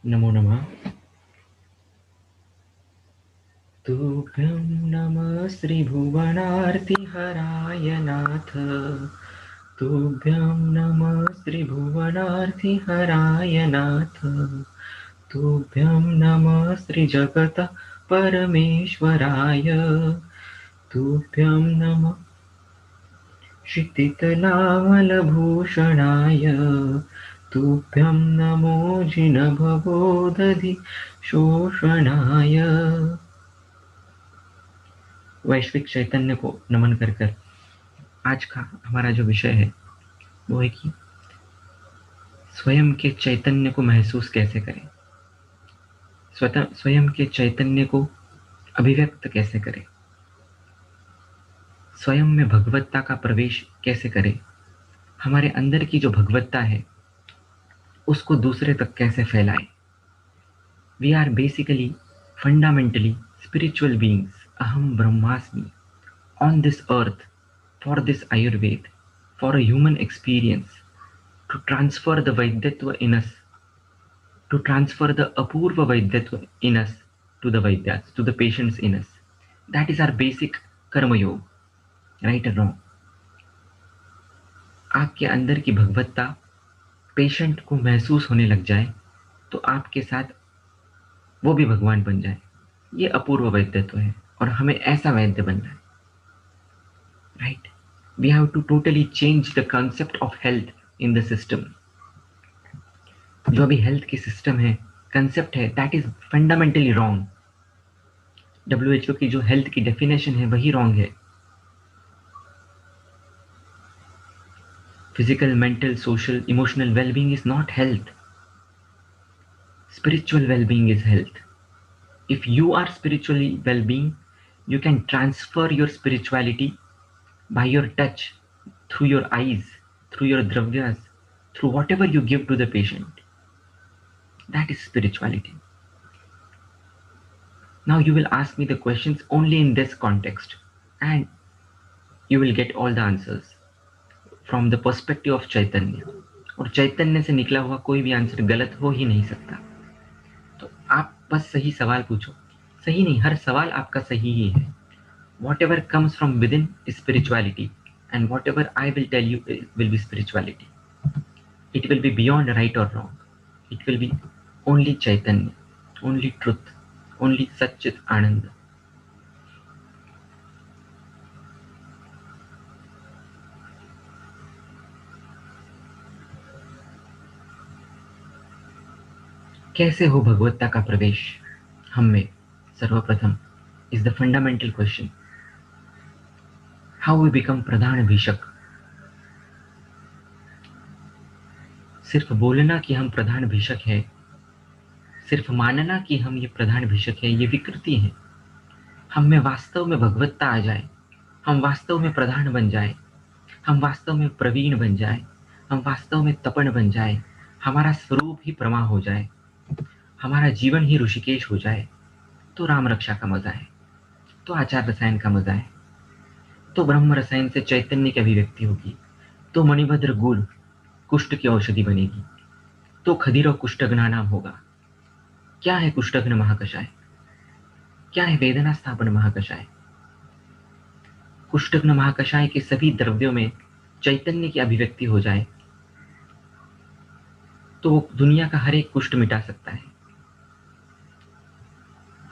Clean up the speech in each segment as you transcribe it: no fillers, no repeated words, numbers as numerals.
नमो नमः। तुभ्यं नमः श्रीभुवनार्तिहराय नाथ। तुभ्यं नमः श्रीभुवनार्तिहराय नाथ। तुभ्यं नमः श्रीजगतः परमेश्वराय। तुभ्यं नमः क्षितितलावलभूषणाय। तुभ्यं नमो जिनभवोदधि शोषणाय। वैश्विक चैतन्य को नमन कर कर आज का हमारा जो विषय है वो है कि स्वयं के चैतन्य को महसूस कैसे करें, स्वयं के चैतन्य को अभिव्यक्त कैसे करें, स्वयं में भगवत्ता का प्रवेश कैसे करें, हमारे अंदर की जो भगवत्ता है उसको दूसरे तक कैसे फैलाएं। We are basically fundamentally spiritual beings, अहम ब्रह्मास्मि, on this earth for this Ayurveda, for a human experience, to transfer the Vaidyatva in us, to transfer the Apurva Vaidyatva in us to the Vaidyas, to the patients in us. That is our basic Karma Yoga, right or wrong? आपके अंदर की भगवत्ता patient को महसूस होने लग जाए तो आपके साथ वो भी भगवान बन जाए। ये अपूर्व वैद्यत्व है और हमें ऐसा वैद्य बनना है, right? We have to totally change the concept of health in the system. जो अभी हेल्थ की सिस्टम है, कंसेप्ट है, that is fundamentally wrong. WHO की जो हेल्थ की डेफिनेशन है वही रॉन्ग है। Physical, mental, social, emotional wellbeing is not health. Spiritual well-being is health. If you are spiritually well-being, you can transfer your spirituality by your touch, through your eyes, through your dravyas, through whatever you give to the patient. That is spirituality. Now you will ask me the questions only in this context, and you will get all the answers from the perspective of Chaitanya. और चैतन्य से निकला हुआ कोई भी answer गलत हो ही नहीं सकता। तो आप बस सही सवाल पूछो। सही नहीं, हर सवाल आपका सही ही है। Whatever comes from within is spirituality, and whatever I will tell you will be spirituality. It will be beyond right or wrong. It will be only Chaitanya, only truth, only Satchit Ananda. कैसे हो भगवत्ता का प्रवेश हम में? सर्वप्रथम is the fundamental question. How we become प्रधान भीषक? सिर्फ बोलना कि हम प्रधान भीषक है, सिर्फ मानना कि हम ये प्रधान भीषक है, ये विकृति है। हम में वास्तव में भगवत्ता आ जाए, हम वास्तव में प्रधान बन जाए, हम वास्तव में प्रवीण बन जाए, हम वास्तव में तपन बन जाए, हमारा स्वरूप ही प्रमा हो जाए, हमारा जीवन ही ऋषिकेश हो जाए, तो राम रक्षा का मजा है, तो आचार रसायन का मजा है, तो ब्रह्म रसायन से चैतन्य की अभिव्यक्ति होगी, तो मणिभद्र गुड़ कुष्ठ की औषधि बनेगी, तो खदीर और कुष्ठग्ना नाम होगा। क्या है कुष्ठग्न महाकषाय? क्या है वेदना स्थापन महाकषाय? कुष्ठग्न महाकषाय के सभी द्रव्यों में चैतन्य की अभिव्यक्ति हो जाए तो वो दुनिया का हर एक कुष्ठ मिटा सकता है।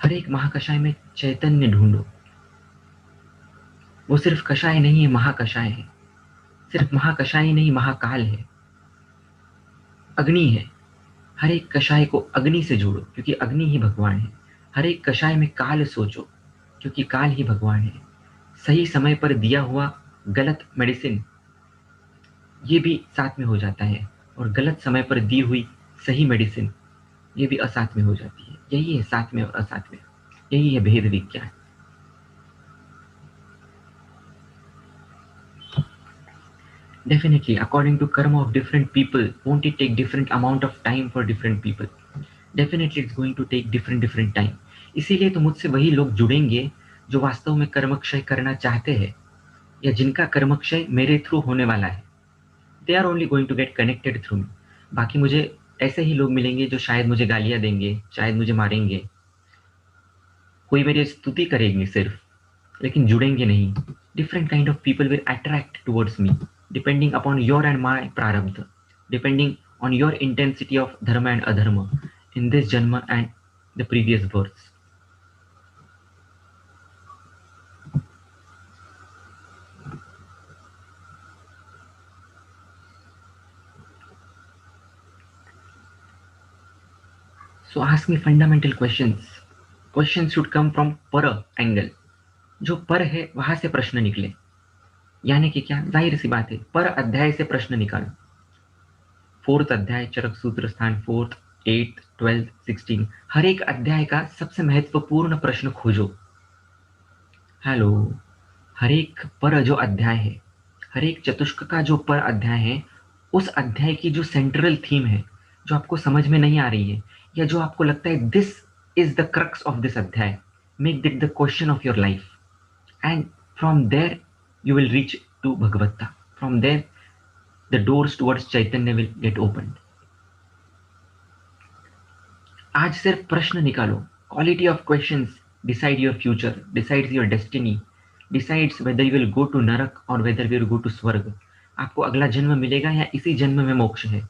हर एक महाकषाय में चैतन्य ढूंढो। वो सिर्फ कषाय नहीं है, महाकषाय है। सिर्फ महाकषाय नहीं, महाकाल है, अग्नि है। हर एक कषाय को अग्नि से जोड़ो क्योंकि अग्नि ही भगवान है। हर एक कषाय में काल सोचो क्योंकि काल ही भगवान है। सही समय पर दिया हुआ गलत मेडिसिन ये भी साथ में हो जाता है, और गलत समय पर दी हुई सही मेडिसिन ये भी असाथ में हो जाती है। यही है साथ में और असाथ में, यही है भेद विज्ञान। Definitely, according to karma of different people, won't it take different amount of time for different people? Definitely, it's going to take different time. इसीलिए तो मुझसे वही लोग जुड़ेंगे जो वास्तव में कर्मक्षय करना चाहते हैं या जिनका कर्मक्षय मेरे थ्रू होने वाला है। They are only going to get connected through me. बाकी मुझे ऐसे ही लोग मिलेंगे जो शायद मुझे गालियां देंगे, शायद मुझे मारेंगे, कोई मेरी स्तुति करेंगे सिर्फ, लेकिन जुड़ेंगे नहीं. Different kind of people will attract towards me, depending upon your and my prarabdha, depending on your intensity of dharma and adharma in this janma and the previous births. So ask me fundamental questions. Questions should come from पर angle. जो पर है वहां से प्रश्न निकले. यानी कि क्या, जाहिर सी बात है, पर अध्याय से प्रश्न निकालो. 4th अध्याय चरक सूत्र स्थान 4th, 8th, 12th, 16, हर एक अध्याय का सबसे महत्वपूर्ण प्रश्न खोजो. हेलो, हर एक पर जो अध्याय है, हर एक चतुष्क का जो पर अध्याय है, उस अध्याय की जो सेंट्रल थीम है, जो आपको समझ में नहीं आ रही है, या जो आपको लगता है this is the crux of this अध्याय, make that the question of your life, and from there you will reach to Bhagavatta. From there, the doors towards Chaitanya will get opened. आज सिर्फ प्रश्न निकालो. Quality of questions decide your future, decides your destiny, decides whether you will go to Narak or whether you will go to Swarg. आपको अगला जन्म मिलेगा या इसी जन्म में मोक्ष है.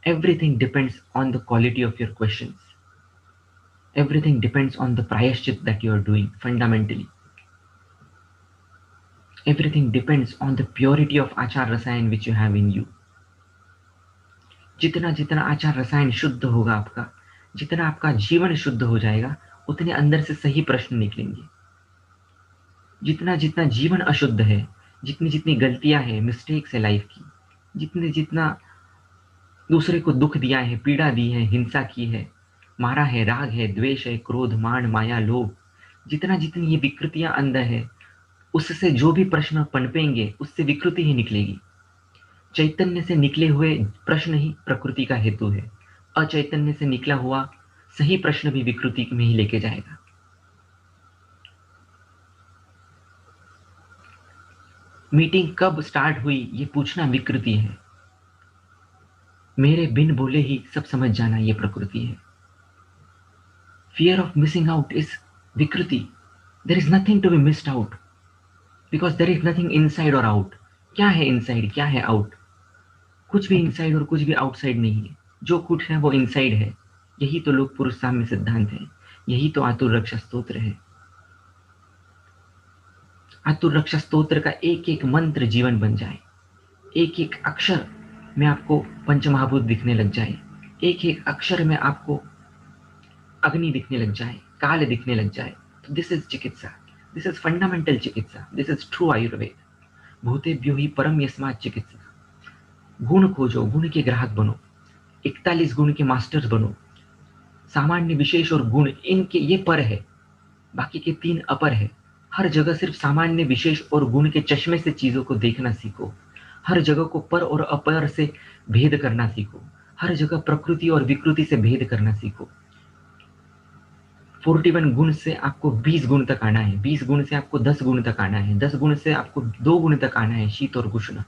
Everything depends on the quality of your questions. Everything depends on the prayashchit that you are doing fundamentally. Everything depends on the purity of आचार रसायन which you have in you. जितना जितना आचार रसायन शुद्ध होगा आपका, जितना आपका जीवन शुद्ध हो जाएगा, उतने अंदर से सही प्रश्न निकलेंगे. जितना जितना जीवन अशुद्ध है, जितनी जितनी गलतियां हैं, मिस्टेक्स है लाइफ की, जितने जितना दूसरे को दुख दिया है, पीड़ा दी है, हिंसा की है, मारा है, राग है, द्वेष है, क्रोध, मान, माया, लोभ, जितना जितनी ये विकृतियां अंदर है, उससे जो भी प्रश्न पनपेंगे उससे विकृति ही निकलेगी. चैतन्य से निकले हुए प्रश्न ही प्रकृति का हेतु है. अचैतन्य से निकला हुआ सही प्रश्न भी विकृति में ही लेके जाएगा. मीटिंग कब स्टार्ट हुई ये पूछना विकृति है. मेरे बिन बोले ही सब समझ जाना ये प्रकृति है. Fear of missing out is विकृति. There is nothing to be missed out, because there is nothing inside और आउट. क्या है इनसाइड, क्या है आउट? कुछ भी इनसाइड और कुछ भी आउटसाइड नहीं है. जो कुछ है वो इनसाइड है. यही तो लोक पुरुष साम्य सिद्धांत है. यही तो आतुर रक्षा स्तोत्र है. आतुर रक्षा स्तोत्र का एक एक मंत्र जीवन बन जाए, एक एक अक्षर में आपको पंचमहाभूत दिखने लग जाए, एक एक अक्षर में आपको अग्नि दिखने लग जाए, काल दिखने लग जाए, तो दिस इज चिकित्सा. This is fundamental चिकित्सा. This is true Ayurveda. भूतेभ्यो ही परम यस्मात् चिकित्सा. गुण खोजो, गुण के ग्राहक बनो, 41 गुण के मास्टर्स बनो. सामान्य, विशेष और गुण, इनके ये पर है, बाकी के 3 अपर है. हर जगह सिर्फ सामान्य, विशेष और गुण के चश्मे से चीजों को देखना सीखो. हर जगह को पर और अपर से भेद करना सीखो. हर जगह प्रकृति और विकृति से भेद करना सीखो. 41 गुण से आपको 20 गुण तक आना है, 20 गुण से आपको 10 गुण तक आना है, 10 गुण से आपको 2 गुण तक आना है. शीत और उष्ण.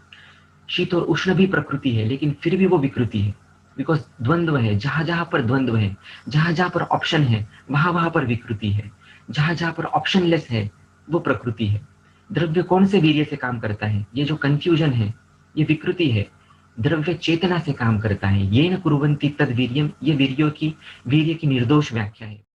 शीत और उष्ण भी प्रकृति है, लेकिन फिर भी वो विकृति है, बिकॉज द्वंद्व है. जहां जहां पर द्वंद्व है, जहां जहां पर ऑप्शन है, वहां वहां पर विकृति है. जहां जहां पर ऑप्शनलेस है वो प्रकृति है. द्रव्य कौन से वीर्य से काम करता है? ये जो कंफ्यूजन है ये विकृति है. द्रव्य चेतना से काम करता है. ये न कुर्वन्ति तद वीर्यम, ये वीर्य की निर्दोष व्याख्या है.